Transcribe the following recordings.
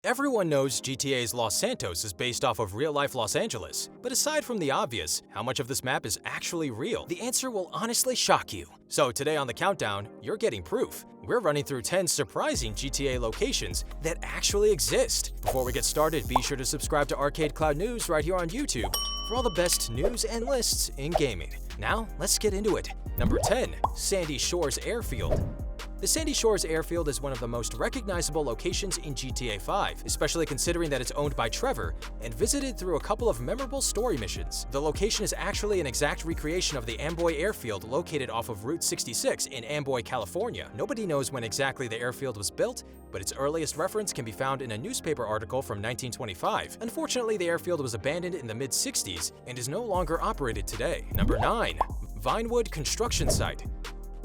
Everyone knows GTA's Los Santos is based off of real-life Los Angeles, but aside from the obvious, how much of this map is actually real? The answer will honestly shock you. So today on the countdown, you're getting proof. We're running through 10 surprising GTA locations that actually exist. Before we get started, be sure to subscribe to ArcadeCloud News right here on YouTube for all the best news and lists in gaming. Now, let's get into it. Number 10. Sandy Shores Airfield. The Sandy Shores Airfield is one of the most recognizable locations in GTA 5, especially considering that it's owned by Trevor and visited through a couple of memorable story missions. The location is actually an exact recreation of the Amboy Airfield located off of Route 66 in Amboy, California. Nobody knows when exactly the airfield was built, but its earliest reference can be found in a newspaper article from 1925. Unfortunately, the airfield was abandoned in the mid-60s and is no longer operated today. Number 9. VINEWOOD Construction Site.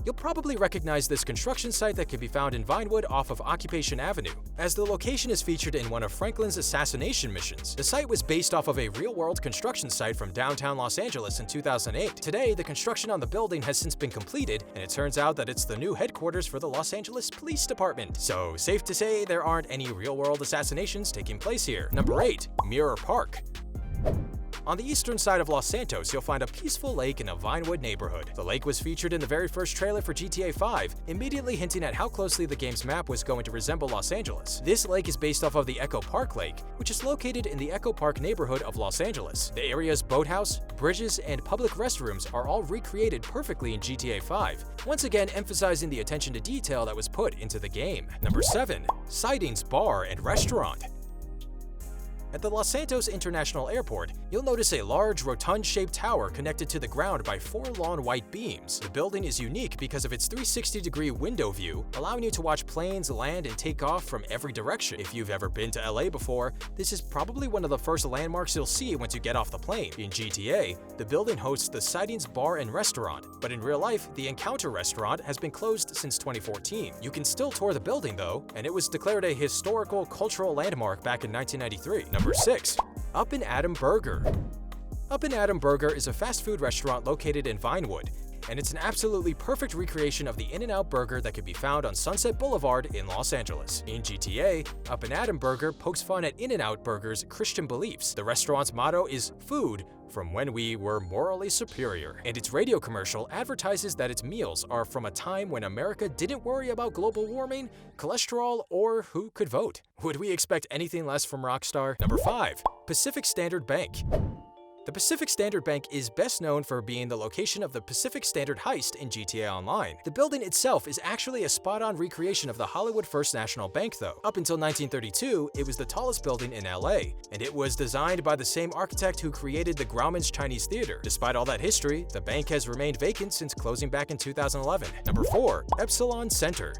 You'll probably recognize this construction site that can be found in VINEWOOD off of Occupation Avenue, as the location is featured in one of Franklin's assassination missions. The site was based off of a real-world construction site from downtown Los Angeles in 2008. Today, the construction on the building has since been completed, and it turns out that it's the new headquarters for the Los Angeles Police Department. So, safe to say there aren't any real-world assassinations taking place here. Number 8. Mirror Park. On the eastern side of Los Santos, you'll find a peaceful lake in a VINEWOOD neighborhood. The lake was featured in the very first trailer for GTA 5, immediately hinting at how closely the game's map was going to resemble Los Angeles. This lake is based off of the Echo Park Lake, which is located in the Echo Park neighborhood of Los Angeles. The area's boathouse, bridges, and public restrooms are all recreated perfectly in GTA 5, once again emphasizing the attention to detail that was put into the game. Number 7. Sightings Bar and Restaurant. At the Los Santos International Airport, you'll notice a large, rotund-shaped tower connected to the ground by 4 long white beams. The building is unique because of its 360-degree window view, allowing you to watch planes land and take off from every direction. If you've ever been to LA before, this is probably one of the first landmarks you'll see once you get off the plane. In GTA, the building hosts the Sightings Bar and Restaurant, but in real life, the Encounter Restaurant has been closed since 2014. You can still tour the building though, and it was declared a historical cultural landmark back in 1993. Number 6. Up and Adam Burger. Up and Adam Burger is a fast food restaurant located in VINEWOOD, and it's an absolutely perfect recreation of the In-N-Out burger that can be found on Sunset Boulevard in Los Angeles. In GTA, Up and Adam Burger pokes fun at In-N-Out Burger's Christian beliefs. The restaurant's motto is "Food from when we were morally superior," and its radio commercial advertises that its meals are from a time when America didn't worry about global warming, cholesterol, or who could vote. Would we expect anything less from Rockstar? Number 5. Pacific Standard Bank. The Pacific Standard Bank is best known for being the location of the Pacific Standard heist in GTA Online. The building itself is actually a spot-on recreation of the Hollywood First National Bank though. Up until 1932, it was the tallest building in LA, and it was designed by the same architect who created the Grauman's Chinese Theater. Despite all that history, the bank has remained vacant since closing back in 2011. Number 4. Epsilon Center.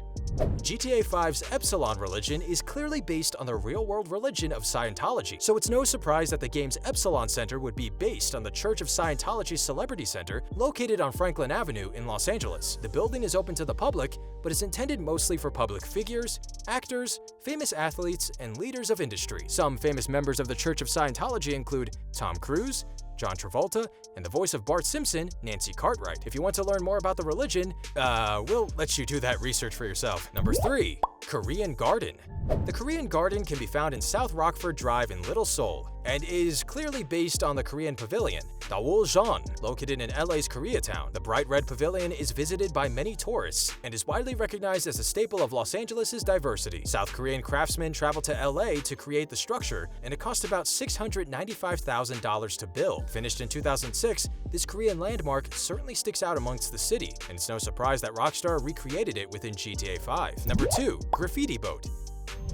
GTA 5's Epsilon religion is clearly based on the real-world religion of Scientology, so it's no surprise that the game's Epsilon Center would be based on the Church of Scientology Celebrity Center located on Franklin Avenue in Los Angeles. The building is open to the public, but is intended mostly for public figures, actors, famous athletes, and leaders of industry. Some famous members of the Church of Scientology include Tom Cruise, John Travolta, and the voice of Bart Simpson, Nancy Cartwright. If you want to learn more about the religion, we'll let you do that research for yourself. Number 3. Korean Garden. The Korean Garden can be found in South Rockford Drive in Little Seoul, and is clearly based on the Korean Pavilion, Daewoljeon, located in LA's Koreatown. The bright red pavilion is visited by many tourists, and is widely recognized as a staple of Los Angeles' diversity. South Korean craftsmen traveled to LA to create the structure, and it cost about $695,000 to build. Finished in 2006, this Korean landmark certainly sticks out amongst the city, and it's no surprise that Rockstar recreated it within GTA 5. Number 2. Graffiti Boat.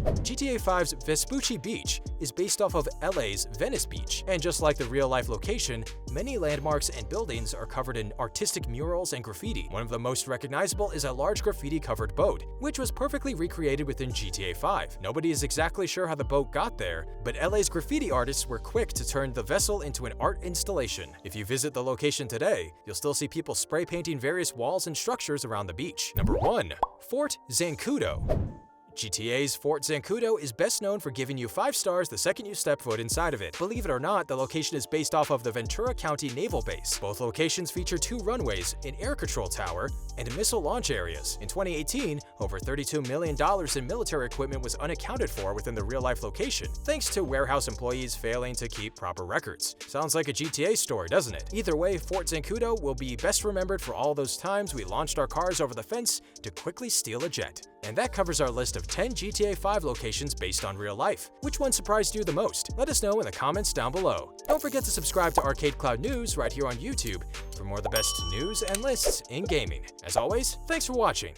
GTA 5's Vespucci Beach is based off of LA's Venice Beach, and just like the real-life location, many landmarks and buildings are covered in artistic murals and graffiti. One of the most recognizable is a large graffiti-covered boat, which was perfectly recreated within GTA 5. Nobody is exactly sure how the boat got there, but LA's graffiti artists were quick to turn the vessel into an art installation. If you visit the location today, you'll still see people spray painting various walls and structures around the beach. Number 1. Fort Zancudo. GTA's Fort Zancudo is best known for giving you 5 stars the second you step foot inside of it. Believe it or not, the location is based off of the Ventura County Naval Base. Both locations feature 2 runways, an air control tower, and missile launch areas. In 2018, over $32 million in military equipment was unaccounted for within the real-life location, thanks to warehouse employees failing to keep proper records. Sounds like a GTA story, doesn't it? Either way, Fort Zancudo will be best remembered for all those times we launched our cars over the fence to quickly steal a jet. And that covers our list of 10 GTA 5 locations based on real life. Which one surprised you the most? Let us know in the comments down below. Don't forget to subscribe to ArcadeCloud News right here on YouTube for more of the best news and lists in gaming. As always, thanks for watching.